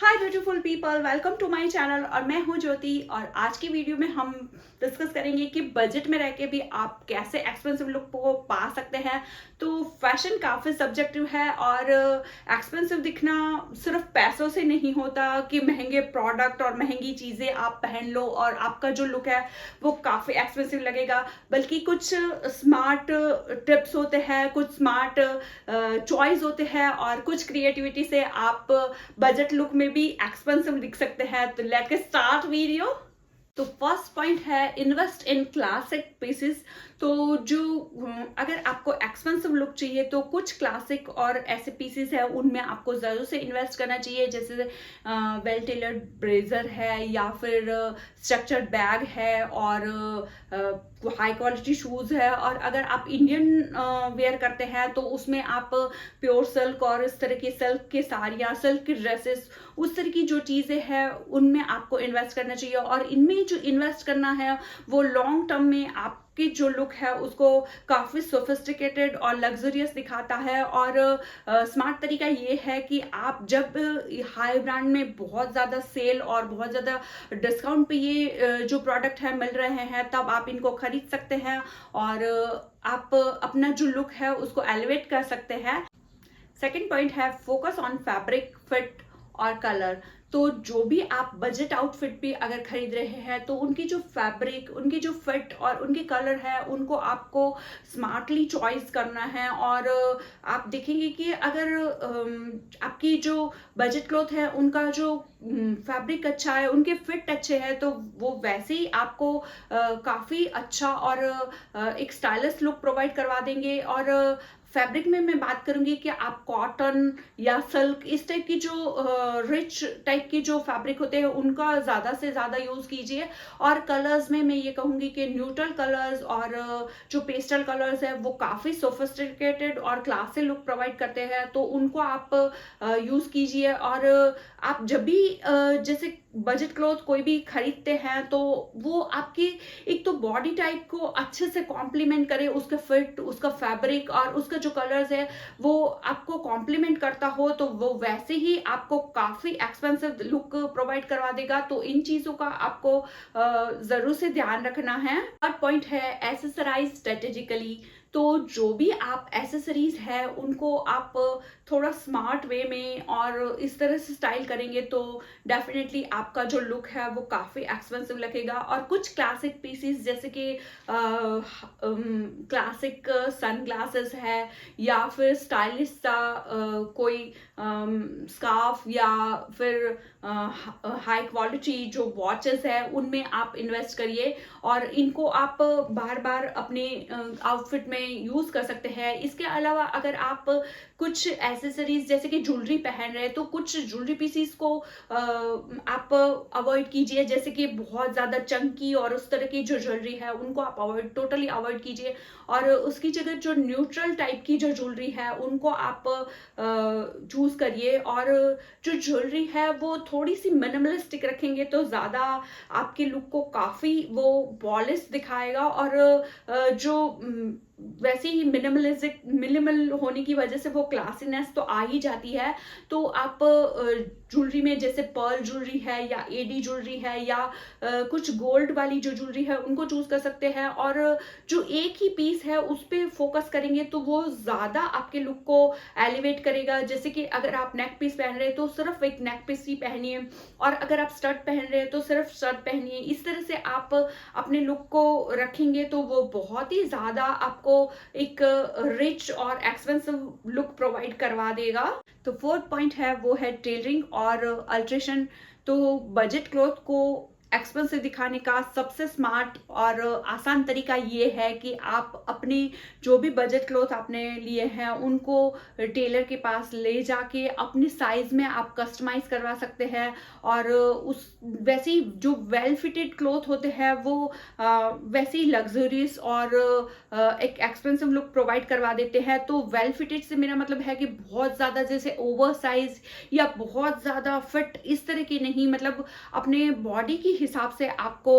Hi beautiful people, welcome to my channel. और मैं हूं ज्योति। और आज की वीडियो में हम डिस्कस करेंगे कि बजट में रह के भी आप कैसे एक्सपेंसिव लुक को पा सकते हैं। तो फैशन काफ़ी सब्जेक्टिव है और एक्सपेंसिव दिखना सिर्फ पैसों से नहीं होता कि महंगे प्रोडक्ट और महंगी चीज़ें आप पहन लो और आपका जो लुक है वो काफ़ी एक्सपेंसिव लगेगा, बल्कि कुछ स्मार्ट टिप्स होते हैं, कुछ स्मार्ट चॉइस होते हैं और कुछ क्रिएटिविटी से आप बजट लुक में भी एक्सपेंसिव दिख सकते हैं। तो लेट्स स्टार्ट वीडियो। तो फर्स्ट पॉइंट है इन्वेस्ट इन क्लासिक पीसेस। तो जो अगर आपको एक्सपेंसिव लुक चाहिए तो कुछ क्लासिक और ऐसे पीसेस है उनमें आपको ज़रूर से इन्वेस्ट करना चाहिए, जैसे वेल टेलर्ड ब्लेजर है या फिर स्ट्रक्चर्ड बैग है और हाई क्वालिटी शूज़ है। और अगर आप इंडियन वेयर करते हैं तो उसमें आप प्योर सिल्क और इस तरह की सिल्क की साड़ियाँ, सिल्क की ड्रेसेस, उस तरह की जो चीज़ें हैं उनमें आपको इन्वेस्ट करना चाहिए। और इनमें जो इन्वेस्ट करना है वो लॉन्ग टर्म में आपकी जो लुक है उसको काफ़ी सोफिस्टिकेटेड और लग्जरियस दिखाता है। और स्मार्ट तरीका ये है कि आप जब हाई ब्रांड में बहुत ज़्यादा सेल और बहुत ज़्यादा डिस्काउंट पे ये जो प्रोडक्ट है मिल रहे हैं तब आप इनको खरीद सकते हैं और आप अपना जो लुक है उसको एलिवेट कर सकते हैं। सेकेंड पॉइंट है फोकस ऑन फैब्रिक, फिट और कलर। तो जो भी आप बजट आउटफिट भी अगर खरीद रहे हैं तो उनकी जो फैब्रिक, उनकी जो फिट और उनके कलर है उनको आपको स्मार्टली चॉइस करना है। और आप देखेंगे कि अगर आपकी जो बजट क्लॉथ है उनका जो फैब्रिक अच्छा है, उनके फिट अच्छे हैं, तो वो वैसे ही आपको काफ़ी अच्छा और एक स्टाइलिश लुक प्रोवाइड करवा देंगे। और फैब्रिक में मैं बात करूंगी कि आप कॉटन या सिल्क, इस टाइप की जो रिच टाइप की जो फैब्रिक होते हैं उनका ज़्यादा से ज़्यादा यूज़ कीजिए। और कलर्स में मैं ये कहूँगी कि न्यूट्रल कलर्स और जो पेस्टल कलर्स है वो काफ़ी सोफिस्टिकेटेड और क्लासी लुक प्रोवाइड करते हैं, तो उनको आप यूज़ कीजिए। और आप जब भी जैसे बजट क्लॉथ कोई भी खरीदते हैं तो वो आपकी एक तो बॉडी टाइप को अच्छे से कॉम्प्लीमेंट करे, उसका फिट, उसका फैब्रिक और उसका जो कलर्स है वो आपको कॉम्प्लीमेंट करता हो, तो वो वैसे ही आपको काफ़ी एक्सपेंसिव लुक प्रोवाइड करवा देगा। तो इन चीज़ों का आपको ज़रूर से ध्यान रखना है। थर्ड पॉइंट है एसेसराइज स्ट्रेटेजिकली। तो जो भी आप एसेसरीज है उनको आप थोड़ा स्मार्ट वे में और इस तरह से स्टाइल करेंगे तो डेफिनेटली आपका जो लुक है वो काफ़ी एक्सपेंसिव लगेगा। और कुछ क्लासिक पीसेस जैसे कि क्लासिक सन ग्लासेस है या फिर स्टाइलिश सा कोई स्कार्फ या फिर हाई क्वालिटी जो वॉचेस है उनमें आप इन्वेस्ट करिए और इनको आप बार बार अपने आउटफिट में यूज़ कर सकते हैं। इसके अलावा अगर आप कुछ एसेसरीज जैसे कि ज्वेलरी पहन रहे हैं तो कुछ ज्वेलरी पीसीस को आप अवॉइड कीजिए, जैसे कि बहुत ज़्यादा चंकी और उस तरह की जो ज्वेलरी है उनको आप टोटली अवॉइड कीजिए। और उसकी जगह जो न्यूट्रल टाइप की जो ज्वेलरी है उनको आप चूज़ करिए। और जो ज्वेलरी है वो थोड़ी सी मिनिमलिस्टिक रखेंगे तो ज़्यादा आपके लुक को काफ़ी वो पॉलिश दिखाएगा। और जो वैसे ही मिनिमल होने की वजह से वो क्लासीनेस तो आ ही जाती है। तो आप ज्वेलरी में जैसे पर्ल ज्वेलरी है या एडी ज्वेलरी है या कुछ गोल्ड वाली जो ज्वेलरी है उनको चूज कर सकते हैं। और जो एक ही पीस है उस पर फोकस करेंगे तो वो ज़्यादा आपके लुक को एलिवेट करेगा। जैसे कि अगर आप नेक पीस पहन रहे हैं तो सिर्फ एक नेक पीस ही पहनिए, और अगर आप स्टड पहन रहे हैं तो सिर्फ स्टड पहनिए। इस तरह से आप अपने लुक को रखेंगे तो वो बहुत ही ज़्यादा आपको एक रिच और एक्सपेंसिव लुक प्रोवाइड करवा देगा। तो फोर्थ पॉइंट है वो है टेलरिंग और अल्ट्रेशन। तो बजट क्लॉथ को एक्सपेंसिव दिखाने का सबसे स्मार्ट और आसान तरीका ये है कि आप अपनी जो भी बजट क्लॉथ आपने लिए हैं उनको टेलर के पास ले जाके अपनी साइज में आप कस्टमाइज करवा सकते हैं। और उस वैसे ही जो वेल फिटेड क्लॉथ होते हैं वो वैसे ही लग्जरियस और एक एक्सपेंसिव लुक प्रोवाइड करवा देते हैं। तो वेल फिटेड से मेरा मतलब है कि बहुत ज़्यादा जैसे ओवर साइज या बहुत ज़्यादा फिट, इस तरह की नहीं, मतलब अपने बॉडी की हिसाब से आपको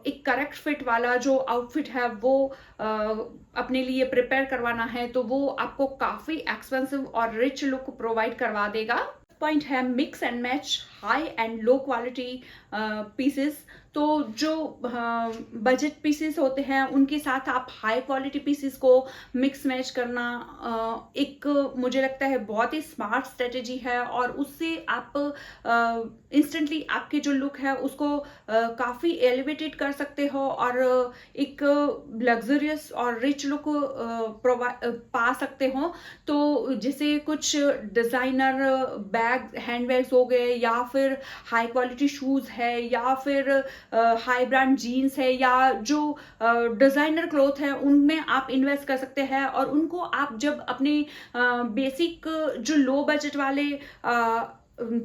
एक करेक्ट फिट वाला जो आउटफिट है वो अपने लिए प्रिपेयर करवाना है, तो वो आपको काफ़ी एक्सपेंसिव और रिच लुक प्रोवाइड करवा देगा। पॉइंट है mix and match high and low quality pieces. तो जो बजट पीसेस होते हैं उनके साथ आप हाई क्वालिटी पीसेस को मिक्स मैच करना एक मुझे लगता है बहुत ही स्मार्ट स्ट्रेटेजी है, और उससे आप इंस्टेंटली आपके जो लुक है उसको काफ़ी एलिवेटेड कर सकते हो और एक लग्जरियस और रिच लुक पा सकते हो। तो जैसे कुछ डिज़ाइनर बैग हैंड बैग्स हो गए, या फिर हाई क्वालिटी शूज़ है, या फिर हाई ब्रांड जीन्स है, या जो डिज़ाइनर क्लॉथ है उनमें आप इन्वेस्ट कर सकते हैं। और उनको आप जब अपने बेसिक जो लो बजट वाले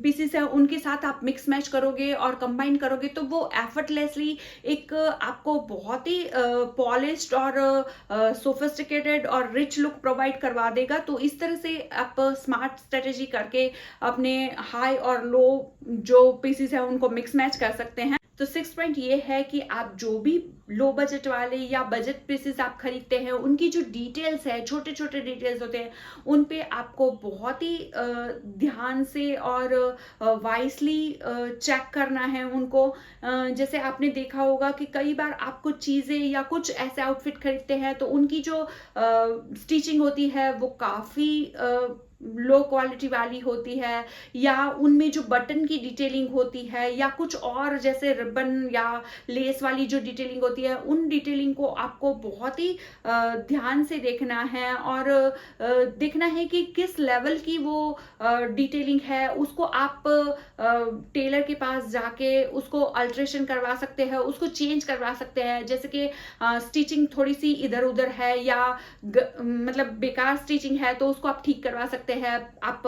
पीसेस है उनके साथ आप मिक्स मैच करोगे और कंबाइन करोगे, तो वो एफर्टलेसली एक आपको बहुत ही पॉलिश्ड और सोफिस्टिकेटेड और रिच लुक प्रोवाइड करवा देगा। तो इस तरह से आप स्मार्ट स्ट्रेटेजी करके अपने हाई और लो जो पीसेस है उनको मिक्स मैच कर सकते हैं। तो 6 पॉइंट ये है कि आप जो भी लो बजट वाले या बजट पीसेस आप खरीदते हैं उनकी जो डिटेल्स है, छोटे छोटे डिटेल्स होते हैं, उन पे आपको बहुत ही ध्यान से और वाइसली चेक करना है उनको। जैसे आपने देखा होगा कि कई बार आप कुछ चीज़ें या कुछ ऐसे आउटफिट खरीदते हैं तो उनकी जो स्टिचिंग होती है वो काफ़ी लो क्वालिटी वाली होती है, या उनमें जो बटन की डिटेलिंग होती है, या कुछ और जैसे रिबन या लेस वाली जो डिटेलिंग होती है, उन डिटेलिंग को आपको बहुत ही ध्यान से देखना है और देखना है कि किस लेवल की वो डिटेलिंग है। उसको आप टेलर के पास जाके उसको अल्ट्रेशन करवा सकते हैं, उसको चेंज करवा सकते हैं। जैसे कि स्टिचिंग थोड़ी सी इधर उधर है या मतलब बेकार स्टिचिंग है तो उसको आप ठीक करवा सकते हैं। आप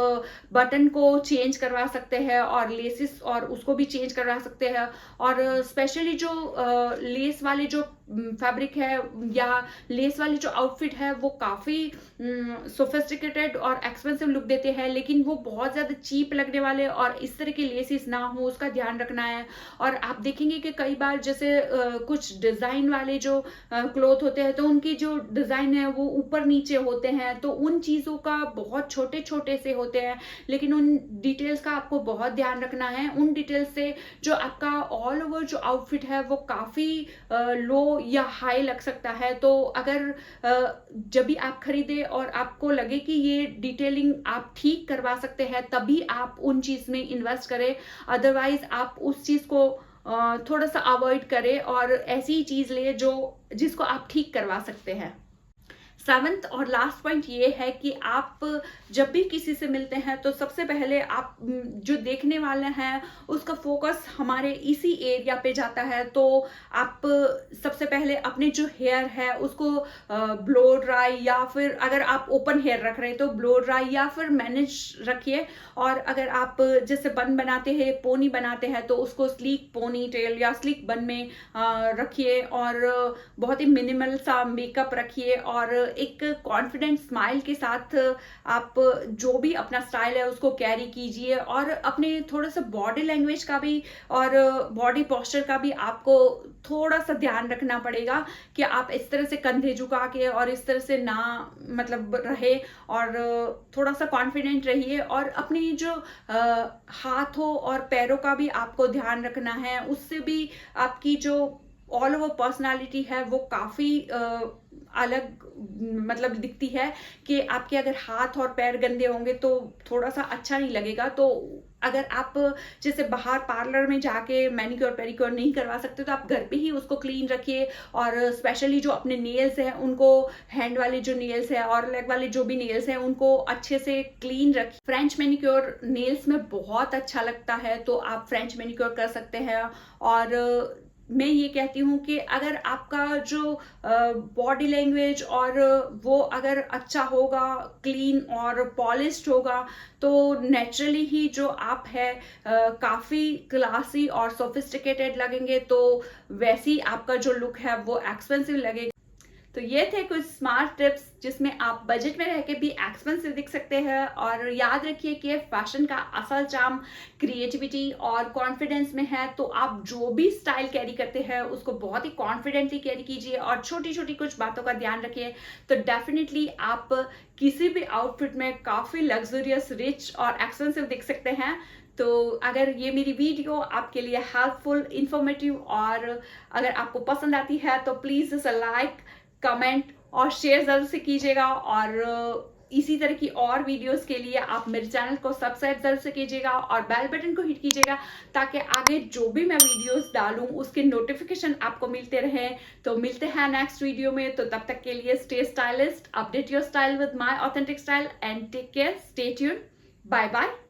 बटन को चेंज करवा सकते हैं और लेसिस और उसको भी चेंज करवा सकते हैं। और स्पेशली जो लेस वाले जो फैब्रिक है या लेस वाली जो आउटफिट है वो काफ़ी सोफिस्टिकेटेड और एक्सपेंसिव लुक देते हैं, लेकिन वो बहुत ज़्यादा चीप लगने वाले और इस तरह के लेसिस ना हो उसका ध्यान रखना है। और आप देखेंगे कि कई बार जैसे कुछ डिज़ाइन वाले जो क्लॉथ होते हैं तो उनकी जो डिज़ाइन है वो ऊपर नीचे होते हैं, तो उन चीज़ों का बहुत छोटे छोटे से होते हैं, लेकिन उन डिटेल्स का आपको बहुत ध्यान रखना है। उन डिटेल्स से जो आपका ऑल ओवर जो आउटफिट है वो काफ़ी लो या हाई लग सकता है। तो अगर जब भी आप खरीदे और आपको लगे कि ये डिटेलिंग आप ठीक करवा सकते हैं तभी आप उन चीज़ में इन्वेस्ट करें, अदरवाइज आप उस चीज़ को थोड़ा सा अवॉइड करें और ऐसी चीज़ ले जो जिसको आप ठीक करवा सकते हैं। 7th और लास्ट पॉइंट ये है कि आप जब भी किसी से मिलते हैं तो सबसे पहले आप जो देखने वाले हैं उसका फोकस हमारे इसी एरिया पे जाता है। तो आप सबसे पहले अपने जो हेयर है उसको ब्लो ड्राई, या फिर अगर आप ओपन हेयर रख रहे हैं तो ब्लो ड्राई या फिर मैनेज रखिए। और अगर आप जैसे बन बनाते हैं, पोनी बनाते हैं, तो उसको स्लीक पोनी टेल या स्लीक बन में रखिए और बहुत ही मिनिमल सा मेकअप रखिए और एक कॉन्फिडेंट स्माइल के साथ आप जो भी अपना स्टाइल है उसको कैरी कीजिए। और अपने थोड़ा सा बॉडी लैंग्वेज का भी और बॉडी पोस्चर का भी आपको थोड़ा सा ध्यान रखना पड़ेगा कि आप इस तरह से कंधे झुका के और इस तरह से ना मतलब रहे, और थोड़ा सा कॉन्फिडेंट रहिए। और अपनी जो हाथों और पैरों का भी आपको ध्यान रखना है, उससे भी आपकी जो ऑल ओवर पर्सनालिटी है वो काफ़ी अलग मतलब दिखती है कि आपके अगर हाथ और पैर गंदे होंगे तो थोड़ा सा अच्छा नहीं लगेगा। तो अगर आप जैसे बाहर पार्लर में जाके मैनिक्योर पेडिक्योर नहीं करवा सकते तो आप घर पे ही उसको क्लीन रखिए। और स्पेशली जो अपने नेल्स हैं उनको, हैंड वाले जो नेल्स है और लेग वाले जो भी नेल्स हैं उनको अच्छे से क्लीन रखिए। फ्रेंच मैनिक्योर नेल्स में बहुत अच्छा लगता है तो आप फ्रेंच मैनिक्योर कर सकते हैं। और मैं ये कहती हूँ कि अगर आपका जो बॉडी लैंग्वेज और वो अगर अच्छा होगा, क्लीन और पॉलिश्ड होगा, तो नेचुरली ही जो आप है काफ़ी क्लासी और सोफिस्टिकेटेड लगेंगे। तो वैसे ही आपका जो लुक है वो एक्सपेंसिव लगेगा। तो ये थे कुछ स्मार्ट टिप्स जिसमें आप बजट में रह के भी एक्सपेंसिव दिख सकते हैं। और याद रखिए कि फैशन का असल चार्म क्रिएटिविटी और कॉन्फिडेंस में है। तो आप जो भी स्टाइल कैरी करते हैं उसको बहुत ही कॉन्फिडेंटली कैरी कीजिए और छोटी छोटी कुछ बातों का ध्यान रखिए, तो डेफिनेटली आप किसी भी आउटफिट में काफ़ी लग्जरियस, रिच और एक्सपेंसिव दिख सकते हैं। तो अगर ये मेरी वीडियो आपके लिए हेल्पफुल, इंफॉर्मेटिव और अगर आपको पसंद आती है तो प्लीज़ इसे लाइक, कमेंट और शेयर ज़रूर से कीजिएगा। और इसी तरह की और वीडियोस के लिए आप मेरे चैनल को सब्सक्राइब ज़रूर से कीजिएगा और बेल बटन को हिट कीजिएगा, ताकि आगे जो भी मैं वीडियोस डालूं उसके नोटिफिकेशन आपको मिलते रहें। तो मिलते हैं नेक्स्ट वीडियो में। तो तब तक के लिए stay stylist, update your style with my authentic style and take care, stay tuned, bye bye.